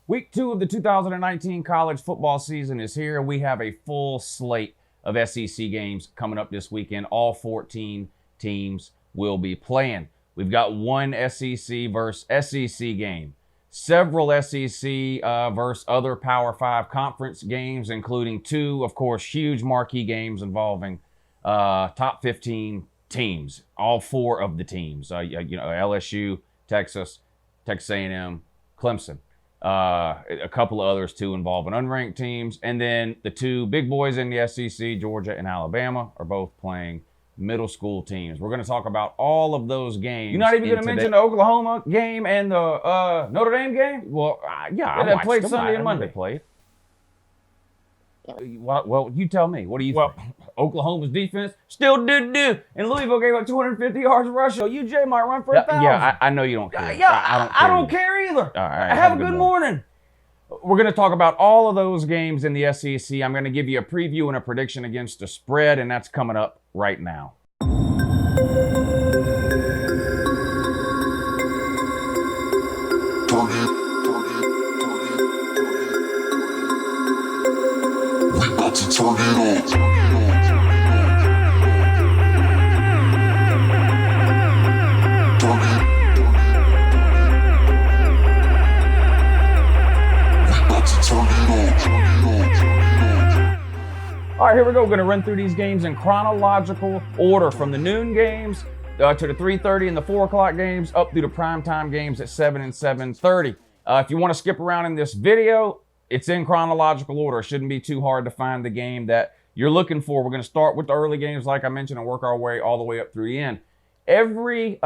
Week 2 of the 2019 college football season is here. We have a full slate of SEC games coming up this weekend. All 14 teams will be playing. We've got one SEC versus SEC game, several SEC versus other Power 5 conference games, including 2, of course, huge marquee games involving top 15 teams, all 4 of the teams, LSU, Texas A&M, Clemson. A couple of others too involving unranked teams. And then the 2 big boys in the SEC, Georgia and Alabama, are both playing middle school teams. We're going to talk about all of those games. You're not even going to mention the Oklahoma game and the Notre Dame game? Well, yeah, I played them. Sunday and Monday. Played. Well, you tell me. What do you think? Oklahoma's defense still do. And Louisville gave up 250 yards rushing. So UJ might run for 1,000. Yeah, I know you don't care. Yeah, I don't care either. All right, have a good morning. We're going to talk about all of those games in the SEC. I'm going to give you a preview and a prediction against the spread, and that's coming up right now. All right, here we go. We're going to run through these games in chronological order from the noon games to the 3:30 and the 4 o'clock games up through the primetime games at 7 and 7:30. If you want to skip around in this video, it's in chronological order. It shouldn't be too hard to find the game that you're looking for. We're going to start with the early games, like I mentioned, and work our way all the way up through the end. Every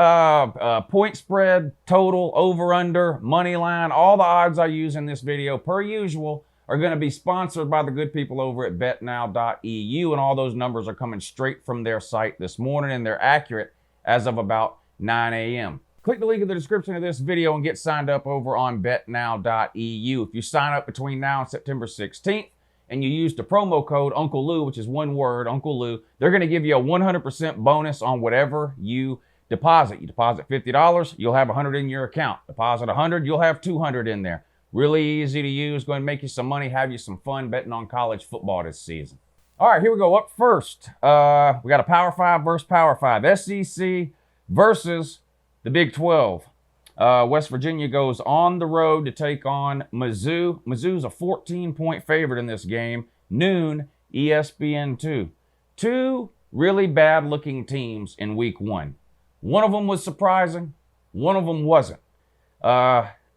point spread, total, over, under, money line, all the odds I use in this video, per usual, are going to be sponsored by the good people over at betnow.eu, and all those numbers are coming straight from their site this morning, and they're accurate as of about 9 a.m. Click the link in the description of this video and get signed up over on betnow.eu. If you sign up between now and September 16th and you use the promo code Uncle Lou, which is one word, Uncle Lou, they're going to give you a 100% bonus on whatever you deposit. You deposit $50, you'll have $100 in your account. Deposit $100, you'll have $200 in there. Really easy to use, going to make you some money, have you some fun betting on college football this season. All right, here we go. Up first, we got a Power 5 versus Power 5. SEC versus the Big 12. West Virginia goes on the road to take on Mizzou. Mizzou's a 14-point favorite in this game. Noon, ESPN2. 2 really bad-looking teams in week 1. One of them was surprising. One of them wasn't.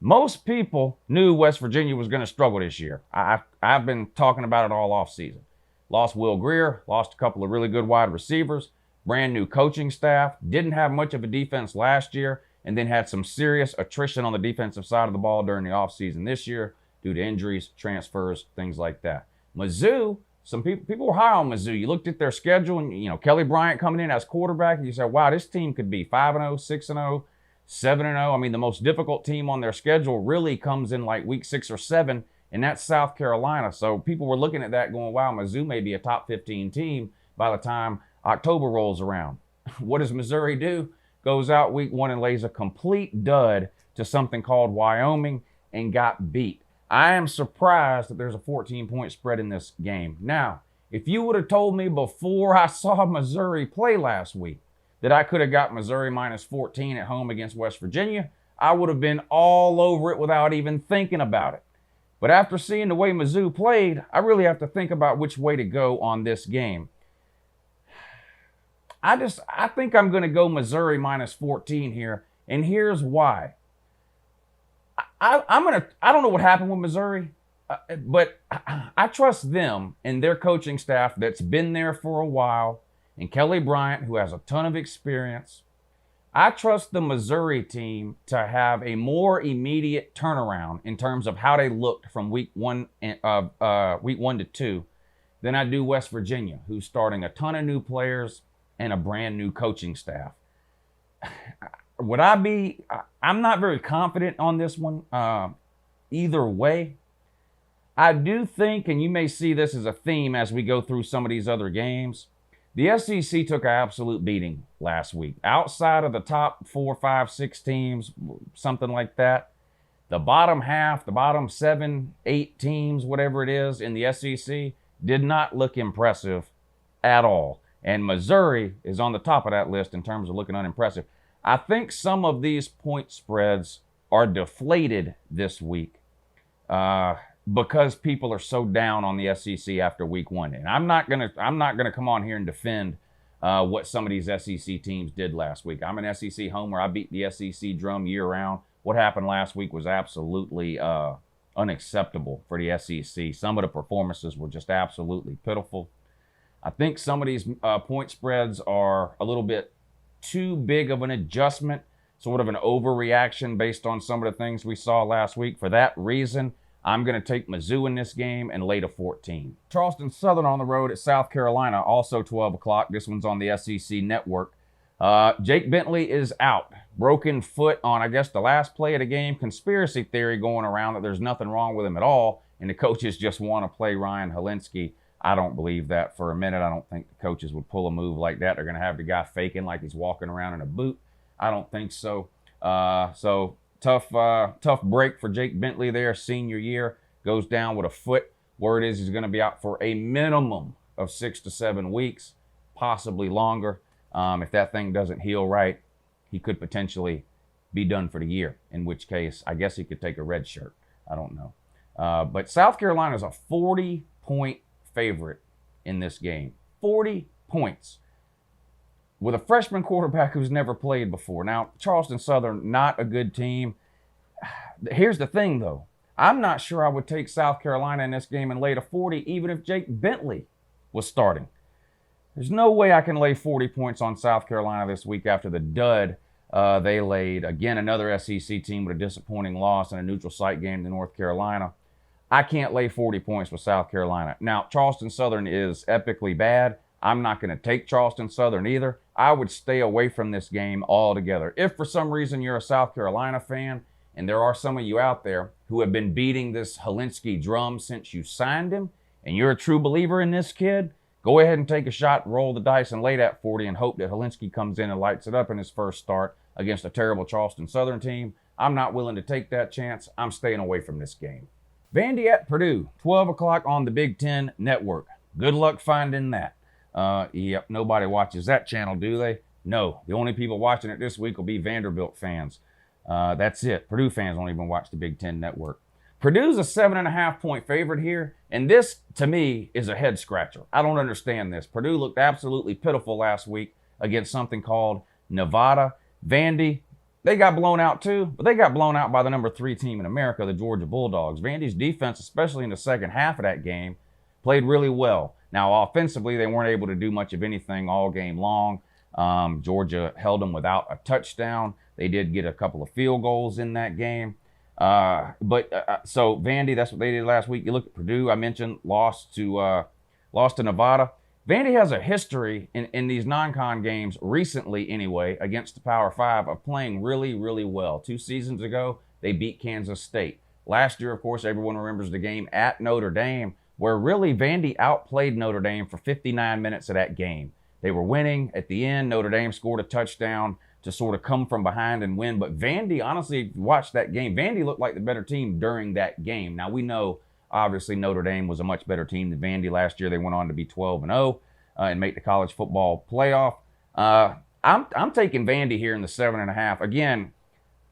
Most people knew West Virginia was going to struggle this year. I've been talking about it all offseason. Lost Will Greer, lost a couple of really good wide receivers, brand new coaching staff, didn't have much of a defense last year, and then had some serious attrition on the defensive side of the ball during the offseason this year due to injuries, transfers, things like that. Mizzou, some people were high on Mizzou. You looked at their schedule, and Kelly Bryant coming in as quarterback, and you said, wow, this team could be 5-0, 6-0, 7-0. I mean, the most difficult team on their schedule really comes in like week 6 or 7, and that's South Carolina. So people were looking at that going, wow, Mizzou may be a top 15 team by the time October rolls around. What does Missouri do? Goes out week 1 and lays a complete dud to something called Wyoming and got beat. I am surprised that there's a 14-point spread in this game. Now, if you would have told me before I saw Missouri play last week that I could have got Missouri minus 14 at home against West Virginia, I would have been all over it without even thinking about it. But after seeing the way Mizzou played, I really have to think about which way to go on this game. I think I'm going to go Missouri minus 14 here, and here's why. I don't know what happened with Missouri, but I trust them and their coaching staff that's been there for a while, and Kelly Bryant, who has a ton of experience. I trust the Missouri team to have a more immediate turnaround in terms of how they looked from week 1 to 2 than I do West Virginia, who's starting a ton of new players and a brand new coaching staff. I'm not very confident on this one either way. I do think, and you may see this as a theme as we go through some of these other games, the SEC took an absolute beating last week. Outside of the top 4, 5, 6 teams, something like that, The bottom half, the bottom 7, 8 teams, whatever it is in the SEC, did not look impressive at all. And Missouri is on the top of that list in terms of looking unimpressive. I think some of these point spreads are deflated this week because people are so down on the SEC after week 1. And I'm not gonna come on here and defend what some of these SEC teams did last week. I'm an SEC homer. I beat the SEC drum year round. What happened last week was absolutely unacceptable for the SEC. Some of the performances were just absolutely pitiful. I think some of these point spreads are a little bit too big of an adjustment, sort of an overreaction based on some of the things we saw last week. For that reason, I'm going to take Mizzou in this game and lay to 14. Charleston Southern on the road at South Carolina, also 12 o'clock. This one's on the SEC Network. Jake Bentley is out. Broken foot on, I guess, the last play of the game. Conspiracy theory going around that there's nothing wrong with him at all, and the coaches just want to play Ryan Helinski. I don't believe that for a minute. I don't think the coaches would pull a move like that. They're going to have the guy faking like he's walking around in a boot. I don't think so. So tough break for Jake Bentley there. Senior year, goes down with a foot. Word is he's going to be out for a minimum of 6 to 7 weeks, possibly longer. If that thing doesn't heal right, he could potentially be done for the year, in which case I guess he could take a red shirt. I don't know. But South Carolina is a 40-point favorite in this game. 40 points with a freshman quarterback who's never played before. Now, Charleston Southern, not a good team. Here's the thing, though. I'm not sure I would take South Carolina in this game and lay to 40, even if Jake Bentley was starting. There's no way I can lay 40 points on South Carolina this week after the dud they laid. Again, another SEC team with a disappointing loss in a neutral site game to North Carolina. I can't lay 40 points with South Carolina. Now, Charleston Southern is epically bad. I'm not going to take Charleston Southern either. I would stay away from this game altogether. If for some reason you're a South Carolina fan, and there are some of you out there who have been beating this Helinski drum since you signed him, and you're a true believer in this kid, go ahead and take a shot, roll the dice, and lay that 40 and hope that Helinski comes in and lights it up in his first start against a terrible Charleston Southern team. I'm not willing to take that chance. I'm staying away from this game. Vandy at Purdue, 12 o'clock on the Big Ten Network. Good luck finding that. Yep, nobody watches that channel, do they? No. The only people watching it this week will be Vanderbilt fans. That's it. Purdue fans don't even watch the Big Ten Network. Purdue's a 7.5-point favorite here, and this, to me, is a head-scratcher. I don't understand this. Purdue looked absolutely pitiful last week against something called Nevada. Vandy, they got blown out too, but they got blown out by the number 3 team in America, the Georgia Bulldogs. Vandy's defense, especially in the second half of that game, played really well. Now, offensively, they weren't able to do much of anything all game long. Georgia held them without a touchdown. They did get a couple of field goals in that game. So Vandy, that's what they did last week. You look at Purdue, I mentioned, lost to Nevada. Vandy has a history in these non-con games, recently anyway, against the Power 5 of playing really, really well. 2 seasons ago, they beat Kansas State. Last year, of course, everyone remembers the game at Notre Dame, where really Vandy outplayed Notre Dame for 59 minutes of that game. They were winning. At the end, Notre Dame scored a touchdown to sort of come from behind and win. But Vandy, honestly, if you watch that game, Vandy looked like the better team during that game. Now, we know, obviously, Notre Dame was a much better team than Vandy last year. They went on to be 12-0 and make the college football playoff. I'm taking Vandy here in the 7.5. Again,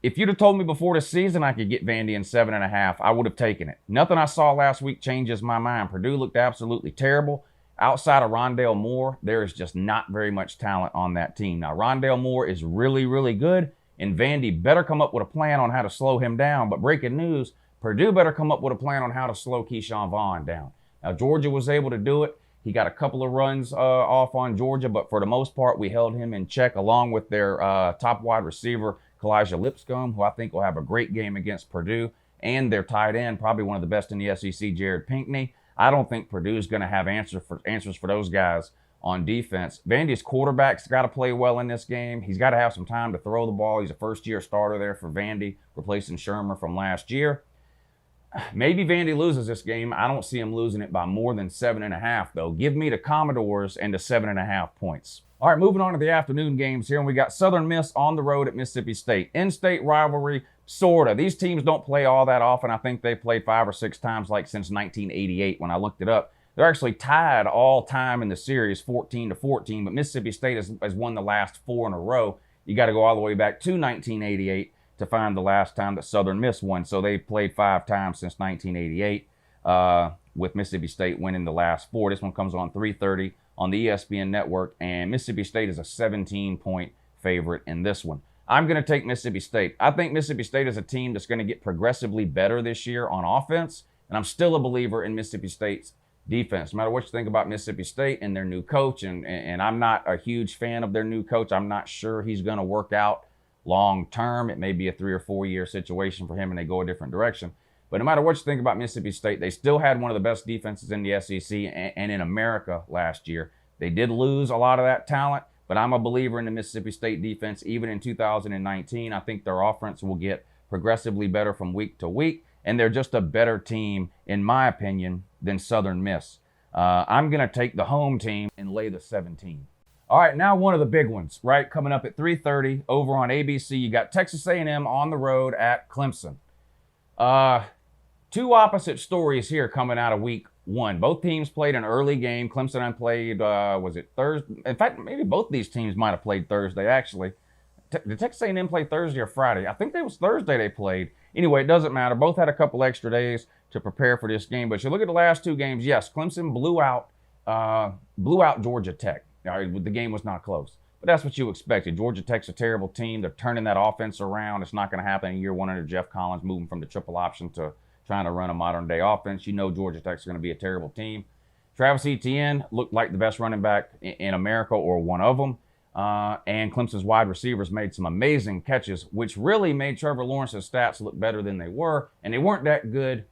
if you'd have told me before the season I could get Vandy in 7.5, I would have taken it. Nothing I saw last week changes my mind. Purdue looked absolutely terrible. Outside of Rondale Moore, there is just not very much talent on that team. Now, Rondale Moore is really, really good, and Vandy better come up with a plan on how to slow him down. But breaking news, Purdue better come up with a plan on how to slow Keyshawn Vaughn down. Now, Georgia was able to do it. He got a couple of runs off on Georgia, but for the most part, we held him in check along with their top wide receiver, Kalijah Lipscomb, who I think will have a great game against Purdue, and their tight end, probably one of the best in the SEC, Jared Pinkney. I don't think Purdue's going to have answers for those guys on defense. Vandy's quarterback's got to play well in this game. He's got to have some time to throw the ball. He's a first-year starter there for Vandy, replacing Shermer from last year. Maybe Vandy loses this game. I don't see him losing it by more than 7.5, though. Give me the Commodores and the 7.5 points. All right, moving on to the afternoon games here, and we got Southern Miss on the road at Mississippi State. In-state rivalry, Sort of. These teams don't play all that often. I think they played 5 or 6 times like since 1988 when I looked it up. They're actually tied all time in the series 14-14, but Mississippi State has won the last 4 in a row. You got to go all the way back to 1988 to find the last time that Southern Miss won. So they've played 5 times since 1988 with Mississippi State winning the last 4. This one comes on 3:30 on the ESPN network, and Mississippi State is a 17-point favorite in this one. I'm going to take Mississippi State. I think Mississippi State is a team that's going to get progressively better this year on offense, and I'm still a believer in Mississippi State's defense. No matter what you think about Mississippi State and their new coach, and I'm not a huge fan of their new coach. I'm not sure he's going to work out long term. It may be a 3 or 4 year situation for him and they go a different direction. But no matter what you think about Mississippi State, they still had one of the best defenses in the SEC and in America last year. They did lose a lot of that talent, but I'm a believer in the Mississippi State defense. Even in 2019, I think their offense will get progressively better from week to week, and they're just a better team, in my opinion, than Southern Miss. I'm going to take the home team and lay the 17. All right, now one of the big ones, right? Coming up at 3:30 over on ABC, you got Texas A&M on the road at Clemson. Two opposite stories here coming out of week 1. Both teams played an early game. Clemson played, was it Thursday? In fact, maybe both these teams might have played Thursday, actually. Did Texas A&M play Thursday or Friday? I think it was Thursday they played. Anyway, it doesn't matter. Both had a couple extra days to prepare for this game. But you look at the last 2 games, yes, Clemson blew out Georgia Tech. The game was not close. But that's what you expected. Georgia Tech's a terrible team. They're turning that offense around. It's not going to happen in year 1 under Jeff Collins, moving from the triple option to trying to run a modern-day offense. You know Georgia Tech's going to be a terrible team. Travis Etienne looked like the best running back in America, or one of them. And Clemson's wide receivers made some amazing catches, which really made Trevor Lawrence's stats look better than they were. And they weren't that good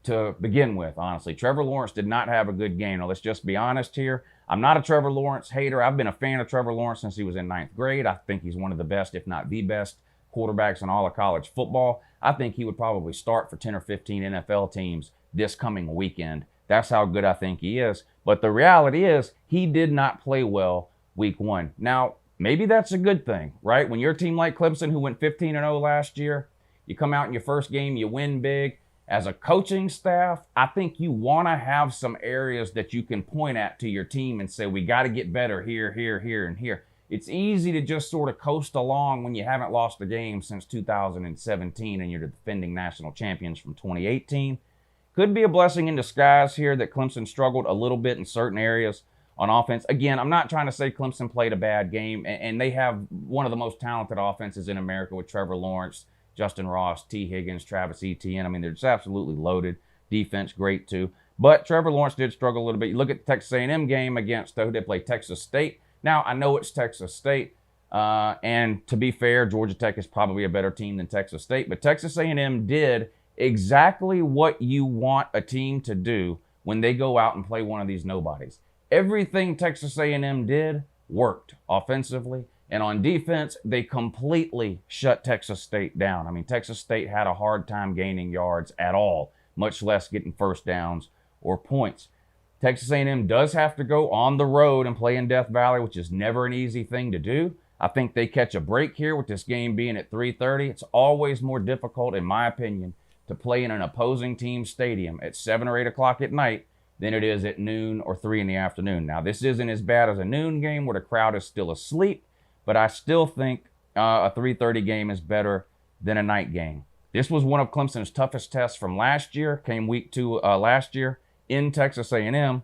to begin with, honestly. Trevor Lawrence did not have a good game. Now, let's just be honest here. I'm not a Trevor Lawrence hater. I've been a fan of Trevor Lawrence since he was in 9th grade. I think he's one of the best, if not the best, quarterbacks in all of college football. I think he would probably start for 10 or 15 NFL teams this coming weekend. That's how good I think he is. But the reality is he did not play well week 1. Now, maybe that's a good thing, right? When you're a team like Clemson, who went 15-0 last year, you come out in your first game, you win big. As a coaching staff, I think you want to have some areas that you can point at to your team and say, we got to get better here, here, here, and here. It's easy to just sort of coast along when you haven't lost a game since 2017 and you're the defending national champions from 2018. Could be a blessing in disguise here that Clemson struggled a little bit in certain areas on offense. Again, I'm not trying to say Clemson played a bad game, and they have one of the most talented offenses in America with Trevor Lawrence, Justin Ross, T. Higgins, Travis Etienne. I mean, they're just absolutely loaded. Defense, great too. But Trevor Lawrence did struggle a little bit. You look at the Texas A&M game against, who they play, Texas State. Now, I know it's Texas State, and to be fair, Georgia Tech is probably a better team than Texas State, but Texas A&M did exactly what you want a team to do when they go out and play one of these nobodies. Everything Texas A&M did worked offensively. And on defense, they completely shut Texas State down. I mean, Texas State had a hard time gaining yards at all, much less getting first downs or points. Texas A&M does have to go on the road and play in Death Valley, which is never an easy thing to do. I think they catch a break here with this game being at 3:30. It's always more difficult, in my opinion, to play in an opposing team's stadium at 7 or 8 o'clock at night than it is at noon or 3 in the afternoon. Now, this isn't as bad as a noon game where the crowd is still asleep, but I still think a 3:30 game is better than a night game. This was one of Clemson's toughest tests from last year, came week 2 last year in Texas A&M.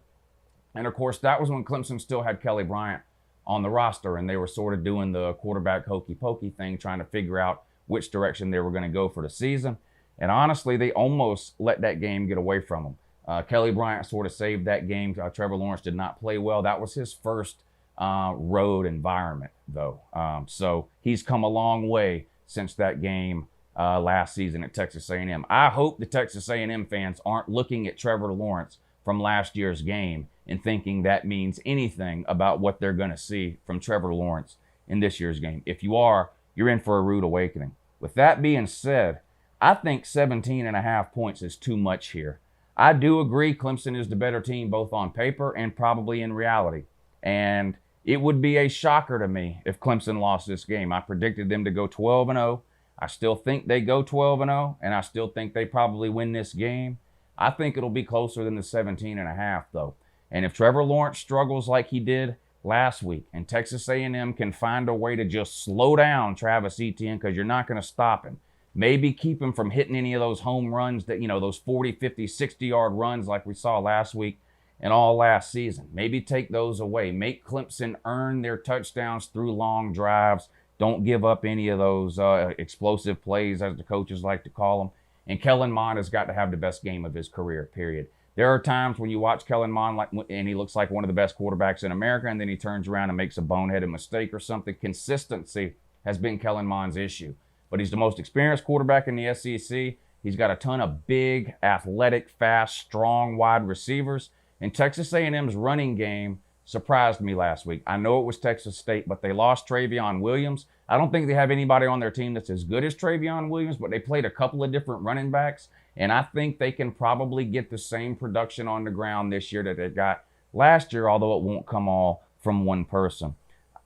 And, of course, that was when Clemson still had Kelly Bryant on the roster, and they were sort of doing the quarterback hokey-pokey thing, trying to figure out which direction they were going to go for the season. And, honestly, they almost let that game get away from them. Kelly Bryant sort of saved that game. Trevor Lawrence did not play well. That was his first road environment, though. So he's come a long way since that game last season at Texas A&M. I hope the Texas A&M fans aren't looking at Trevor Lawrence from last year's game and thinking that means anything about what they're going to see from Trevor Lawrence in this year's game. If you are, you're in for a rude awakening. With that being said, I think 17.5 points is too much here. I do agree Clemson is the better team both on paper and probably in reality. And it would be a shocker to me if Clemson lost this game. I predicted them to go 12-0. I still think they go 12-0, and I still think they probably win this game. I think it'll be closer than the 17.5, though. And if Trevor Lawrence struggles like he did last week, and Texas A&M can find a way to just slow down Travis Etienne, because you're not going to stop him, maybe keep him from hitting any of those home runs that, those 40, 50, 60-yard runs like we saw last week and all last season. Maybe take those away. Make Clemson earn their touchdowns through long drives. Don't give up any of those explosive plays, as the coaches like to call them. And Kellen Mond has got to have the best game of his career, period. There are times when you watch Kellen Mond and he looks like one of the best quarterbacks in America, and then he turns around and makes a boneheaded mistake or something. Consistency has been Kellen Mond's issue. But he's the most experienced quarterback in the SEC. He's got a ton of big, athletic, fast, strong wide receivers. And Texas A&M's running game surprised me last week. I know it was Texas State, but they lost Travion Williams. I don't think they have anybody on their team that's as good as Travion Williams, but they played a couple of different running backs, and I think they can probably get the same production on the ground this year that they got last year, although it won't come all from one person.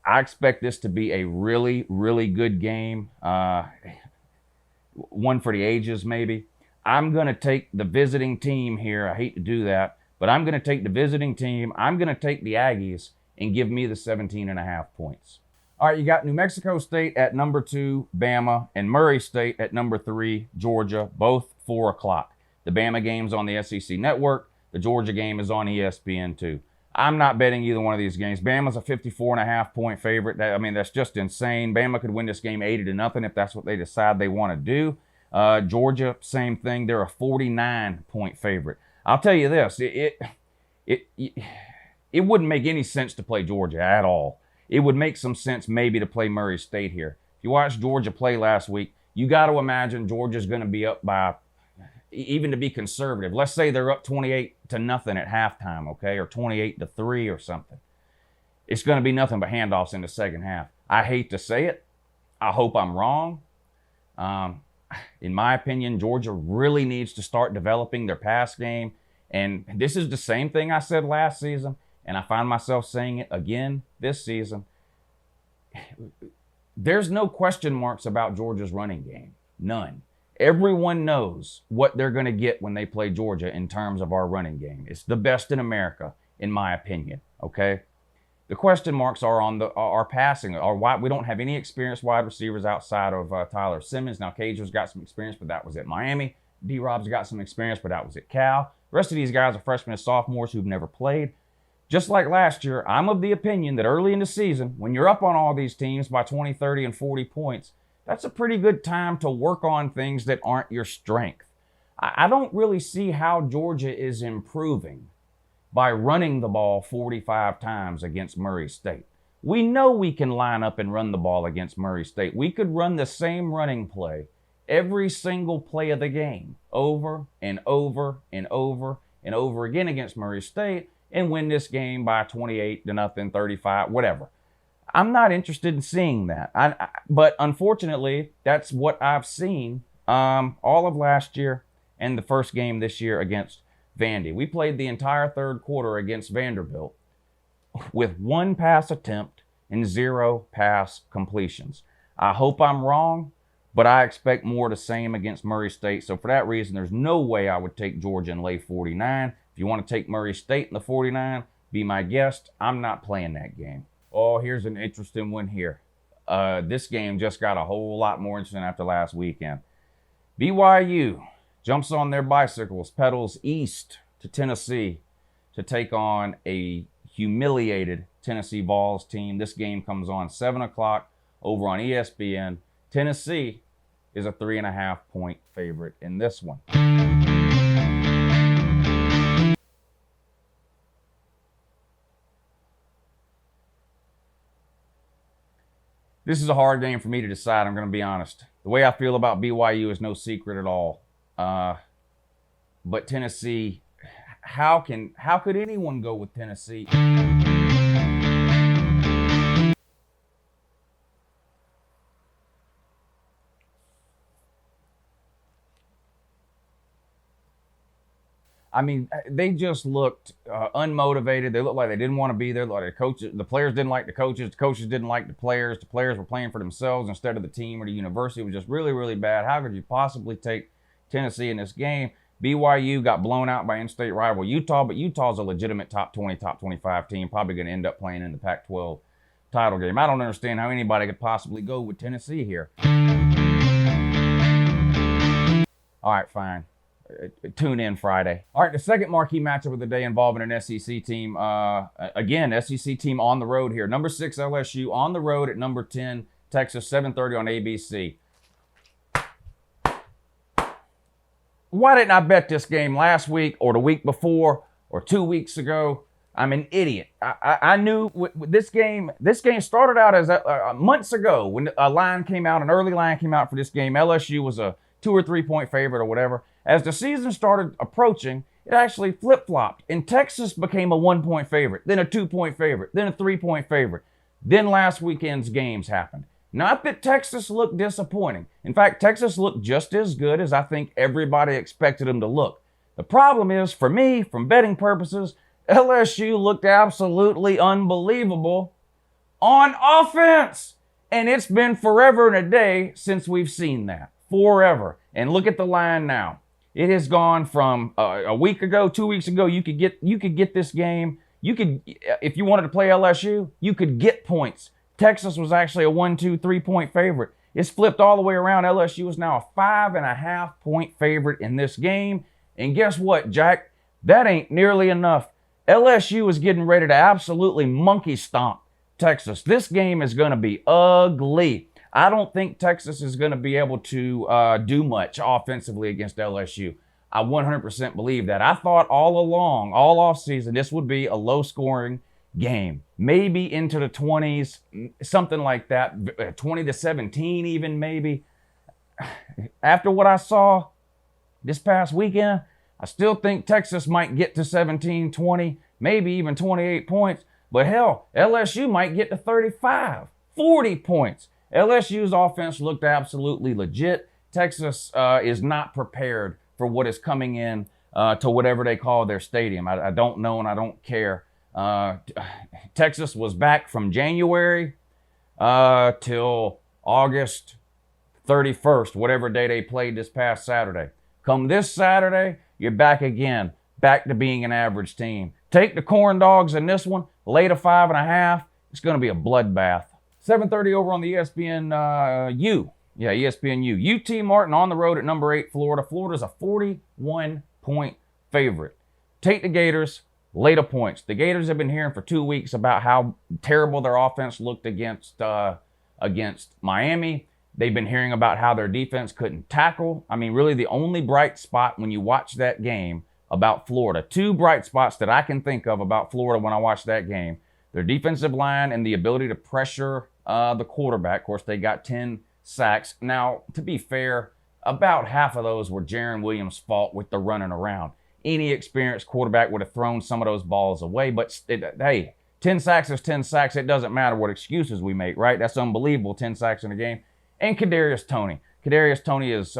I expect this to be a really, really good game, one for the ages maybe. I'm going to take the visiting team here. I hate to do that, but I'm going to take the visiting team. I'm going to take the Aggies and give me the 17.5 points. All right, you got New Mexico State at number 2, Bama, and Murray State at number 3, Georgia, both 4 o'clock. The Bama game's on the SEC Network. The Georgia game is on ESPN2. I'm not betting either one of these games. Bama's a 54.5 point favorite. That's just insane. Bama could win this game 80-0 if that's what they decide they want to do. Georgia, same thing. They're a 49 point favorite. I'll tell you this, it wouldn't make any sense to play Georgia at all. It would make some sense maybe to play Murray State here. If you watched Georgia play last week, you got to imagine Georgia's going to be up by, even to be conservative, let's say they're up 28-0 at halftime, okay, or 28-3 or something. It's going to be nothing but handoffs in the second half. I hate to say it. I hope I'm wrong. In my opinion, Georgia really needs to start developing their pass game. And this is the same thing I said last season, and I find myself saying it again this season. There's no question marks about Georgia's running game. None. Everyone knows what they're going to get when they play Georgia in terms of our running game. It's the best in America, in my opinion, okay? The question marks are on our passing. We don't have any experienced wide receivers outside of Tyler Simmons. Now, Cager's got some experience, but that was at Miami. D-Rob's got some experience, but that was at Cal. The rest of these guys are freshmen and sophomores who've never played. Just like last year, I'm of the opinion that early in the season, when you're up on all these teams by 20, 30, and 40 points, that's a pretty good time to work on things that aren't your strength. I don't really see how Georgia is improving by running the ball 45 times against Murray State. We know we can line up and run the ball against Murray State. We could run the same running play every single play of the game over and over and over and over again against Murray State and win this game by 28-0, 35, whatever. I'm not interested in seeing that. But unfortunately, that's what I've seen all of last year and the first game this year against Vandy. We played the entire third quarter against Vanderbilt with 1 pass attempt and 0 pass completions. I hope I'm wrong, but I expect more the same against Murray State. So for that reason, there's no way I would take Georgia and lay 49. If you want to take Murray State in the 49, be my guest. I'm not playing that game. Oh, here's an interesting one here. This game just got a whole lot more interesting after last weekend. BYU jumps on their bicycles, pedals east to Tennessee to take on a humiliated Tennessee Vols team. This game comes on 7 o'clock over on ESPN. Tennessee is a 3.5 point favorite in this one. This is a hard game for me to decide, I'm going to be honest. The way I feel about BYU is no secret at all. But Tennessee, how could anyone go with Tennessee? I mean, they just looked unmotivated. They looked like they didn't want to be there. Like the players didn't like the coaches didn't like the players. The players were playing for themselves instead of the team or the university. It was just really, really bad. How could you possibly take Tennessee in this game? BYU got blown out by in-state rival Utah, but Utah's a legitimate top 20, top 25 team, probably going to end up playing in the Pac-12 title game. I don't understand how anybody could possibly go with Tennessee here. All right, fine. Tune in Friday. All right, the second marquee matchup of the day involving an SEC team. Again, SEC team on the road here. Number 6 LSU on the road at number 10 Texas, 7:30 on ABC. Why didn't I bet this game last week or the week before or 2 weeks ago? I'm an idiot. I knew this game started out as months ago when a line came out, an early line came out for this game. LSU was a 2 or 3 point favorite or whatever. As the season started approaching, it actually flip-flopped, and Texas became a 1 point favorite, then a 2 point favorite, then a 3 point favorite. Then last weekend's games happened. Not that Texas looked disappointing. In fact, Texas looked just as good as I think everybody expected them to look. The problem is, for me, from betting purposes, LSU looked absolutely unbelievable on offense. And it's been forever and a day since we've seen that. Forever. And look at the line now. It has gone from a week ago, 2 weeks ago, you could get this game. You could, if you wanted to play LSU, you could get points. Texas was actually a 1, 2, 3 point favorite. It's flipped all the way around. LSU is now a 5.5 point favorite in this game. And guess what, Jack? That ain't nearly enough. LSU is getting ready to absolutely monkey stomp Texas. This game is going to be ugly. I don't think Texas is going to be able to do much offensively against LSU. I 100% believe that. I thought all along, all offseason, this would be a low-scoring game. Maybe into the 20s, something like that, 20-17 even maybe. After what I saw this past weekend, I still think Texas might get to 17, 20, maybe even 28 points. But hell, LSU might get to 35, 40 points. LSU's offense looked absolutely legit. Texas is not prepared for what is coming in to whatever they call their stadium. I don't know and I don't care. Texas was back from January till August 31st, whatever day they played this past Saturday. Come this Saturday, you're back again, back to being an average team. Take the corn dogs in this one, lay to 5.5. It's going to be a bloodbath. 7:30 over on the ESPN Yeah, ESPNU. UT Martin on the road at number 8 Florida. Florida's a 41 point favorite. Take the Gators, lay the points. The Gators have been hearing for 2 weeks about how terrible their offense looked against Miami. They've been hearing about how their defense couldn't tackle. I mean, really the only bright spot when you watch that game about Florida, 2 bright spots that I can think of about Florida when I watch that game, their defensive line and the ability to pressure the quarterback. Of course, they got 10 sacks. Now, to be fair, about half of those were Jaron Williams' fault with the running around. Any experienced quarterback would have thrown some of those balls away, but hey, 10 sacks is 10 sacks. It doesn't matter what excuses we make, right? That's unbelievable, 10 sacks in a game. And Kadarius Toney. Kadarius Toney is,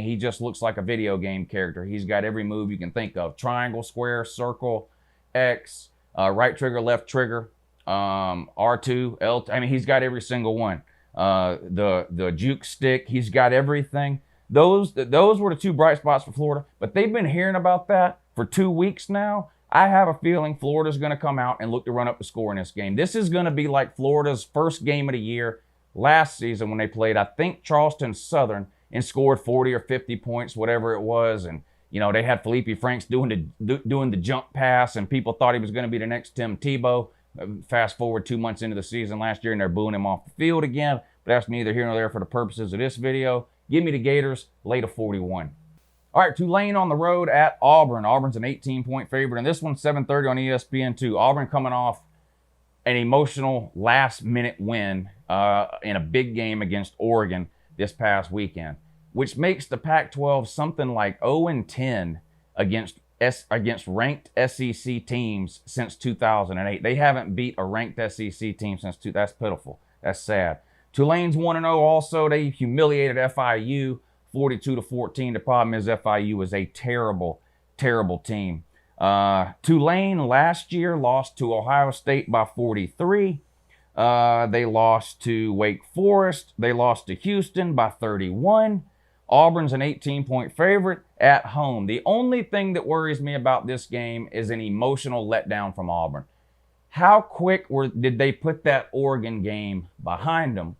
he just looks like a video game character. He's got every move you can think of. Triangle, square, circle, X, right trigger, left trigger, R2, L2. He's got every single one. The juke stick, he's got everything. Those were the 2 bright spots for Florida, but they've been hearing about that for 2 weeks now. I have a feeling Florida's going to come out and look to run up the score in this game. This is going to be like Florida's first game of the year last season when they played, I think, Charleston Southern and scored 40 or 50 points, whatever it was. And, they had Felipe Franks doing the jump pass, and people thought he was going to be the next Tim Tebow. Fast forward 2 months into the season last year, and they're booing him off the field again. But that's neither here nor there for the purposes of this video. Give me the Gators, lay to 41. All right, Tulane on the road at Auburn. Auburn's an 18-point favorite, and this one's 7:30 on ESPN2. Auburn coming off an emotional last-minute win in a big game against Oregon this past weekend, which makes the Pac-12 something like 0-10 against ranked SEC teams since 2008. They haven't beat a ranked SEC team since that's pitiful. That's sad. Tulane's 1-0 also. They humiliated FIU 42-14. The problem is FIU is a terrible terrible team. Tulane last year lost to Ohio State by 43. They lost to Wake Forest. They lost to Houston by 31. Auburn's an 18-point favorite at home. The only thing that worries me about this game is an emotional letdown from Auburn. How quick did they put that Oregon game behind them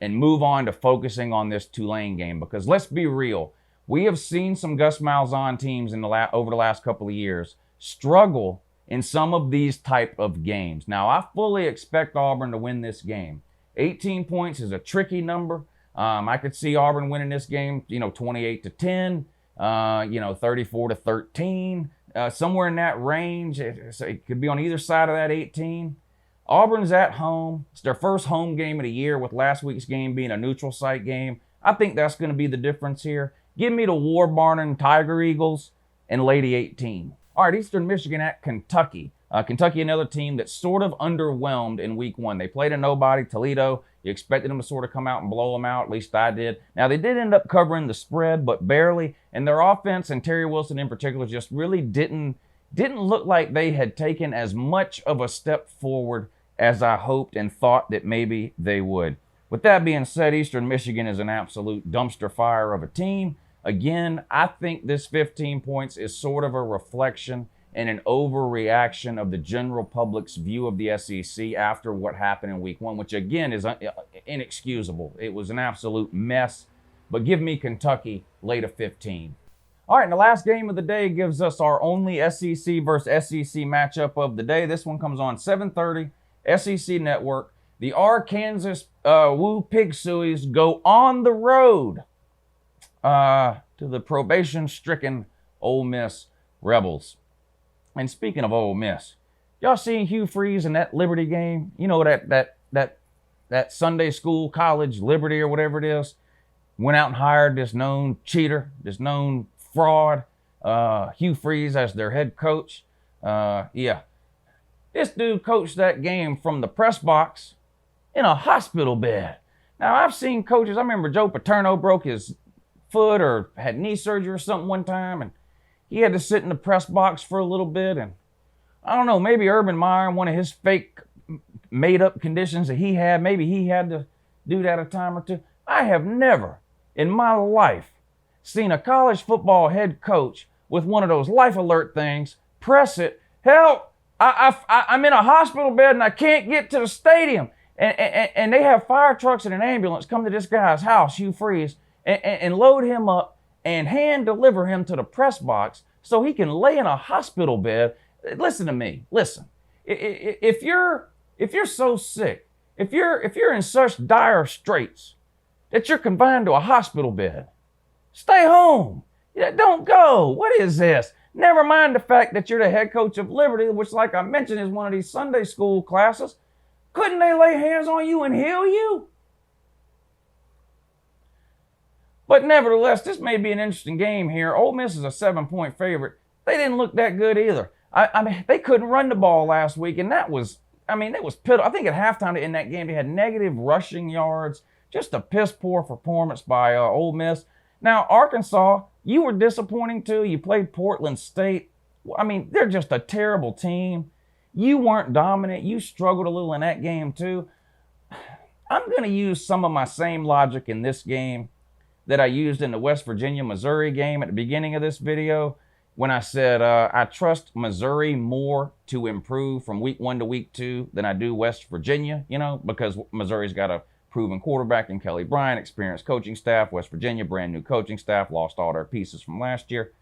and move on to focusing on this Tulane game? Because let's be real, we have seen some Gus Malzahn teams over the last couple of years struggle in some of these type of games. Now, I fully expect Auburn to win this game. 18 points is a tricky number. I could see Auburn winning this game, 28-10, 34-13, somewhere in that range. It could be on either side of that 18. Auburn's at home. It's their first home game of the year, with last week's game being a neutral site game. I think that's going to be the difference here. Give me the War Barning Tiger Eagles and Lady 18. All right, Eastern Michigan at Kentucky. Kentucky, another team that sort of underwhelmed in week one. They played a nobody, Toledo. You expected them to sort of come out and blow them out. At least I did. Now, they did end up covering the spread, but barely. And their offense, and Terry Wilson in particular, just really didn't look like they had taken as much of a step forward as I hoped and thought that maybe they would. With that being said, Eastern Michigan is an absolute dumpster fire of a team. Again, I think this 15 points is sort of a reflection and an overreaction of the general public's view of the SEC after what happened in week one, which again is inexcusable. It was an absolute mess. But give me Kentucky late of 15. All right, and the last game of the day gives us our only SEC versus SEC matchup of the day. This one comes on 7:30, SEC Network. The Arkansas Woo Pig Sueys go on the road to the probation-stricken Ole Miss Rebels. And speaking of Ole Miss, y'all seen Hugh Freeze in that Liberty game? You know, that Sunday school, college, Liberty or whatever it is, went out and hired this known cheater, this known fraud, Hugh Freeze as their head coach. Yeah. This dude coached that game from the press box in a hospital bed. Now, I've seen coaches, I remember Joe Paterno broke his foot or had knee surgery or something one time, and he had to sit in the press box for a little bit. And I don't know, maybe Urban Meyer, one of his fake made-up conditions that he had, maybe he had to do that a time or two. I have never in my life seen a college football head coach with one of those life alert things, press it, help, I'm in a hospital bed and I can't get to the stadium. And they have fire trucks and an ambulance come to this guy's house, Hugh Freeze, and load him up and hand deliver him to the press box so he can lay in a hospital bed. Listen to me. Listen. If you're so sick, if you're in such dire straits that you're confined to a hospital bed, stay home. Don't go. What is this? Never mind the fact that you're the head coach of Liberty, which, like I mentioned, is one of these Sunday school classes. Couldn't they lay hands on you and heal you? But nevertheless, this may be an interesting game here. Ole Miss is a 7-point favorite. They didn't look that good either. I mean, they couldn't run the ball last week, and it was pitiful. I think at halftime in that game, they had negative rushing yards. Just a piss-poor performance by Ole Miss. Now, Arkansas, you were disappointing too. You played Portland State. I mean, they're just a terrible team. You weren't dominant. You struggled a little in that game too. I'm going to use some of my same logic in this game that I used in the West Virginia-Missouri game at the beginning of this video when I said I trust Missouri more to improve from week 1 to week 2 than I do West Virginia, because Missouri's got a proven quarterback in Kelly Bryant, experienced coaching staff. West Virginia, brand new coaching staff, lost all their pieces from last year.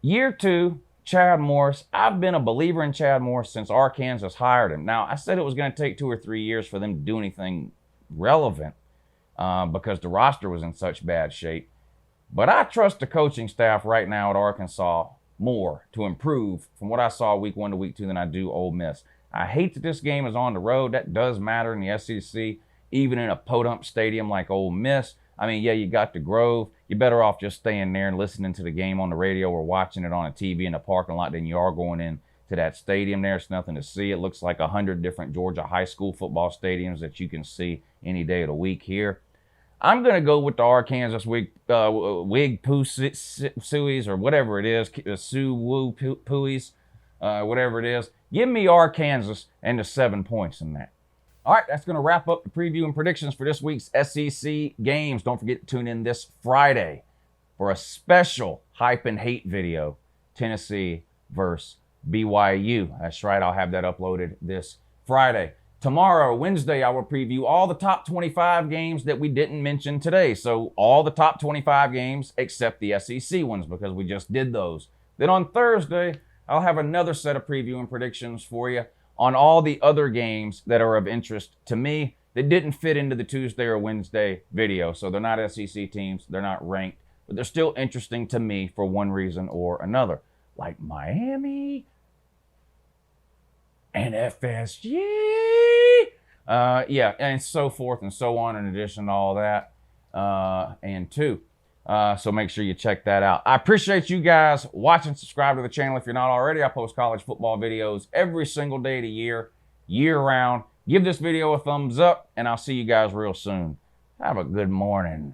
Year 2, Chad Morris. I've been a believer in Chad Morris since Arkansas hired him. Now, I said it was going to take 2 or 3 years for them to do anything relevant because the roster was in such bad shape. But I trust the coaching staff right now at Arkansas more to improve from what I saw week 1 to week 2 than I do Ole Miss. I hate that this game is on the road. That does matter in the SEC, even in a podunk stadium like Ole Miss. I mean, yeah, you got the Grove. You're better off just staying there and listening to the game on the radio or watching it on a TV in the parking lot than you are going in to that stadium there. It's nothing to see. It looks like 100 different Georgia high school football stadiums that you can see any day of the week here. I'm going to go with the Arkansas Wig Poo Sueys, or whatever it is, Sue Woo Pooies, whatever it is. Give me Arkansas and the 7 points in that. All right, that's going to wrap up the preview and predictions for this week's SEC games. Don't forget to tune in this Friday for a special hype and hate video, Tennessee versus BYU. That's right, I'll have that uploaded this Friday. Tomorrow, Wednesday, I will preview all the top 25 games that we didn't mention today. So all the top 25 games except the SEC ones, because we just did those. Then on Thursday, I'll have another set of preview and predictions for you on all the other games that are of interest to me that didn't fit into the Tuesday or Wednesday video. So they're not SEC teams, they're not ranked, but they're still interesting to me for one reason or another. Like Miami and FSG. Yeah, and so forth and so on, in addition to all that, and two. So make sure you check that out. I appreciate you guys watching. Subscribe to the channel if you're not already. I post college football videos every single day of the year, year round. Give this video a thumbs up, and I'll see you guys real soon. Have a good morning.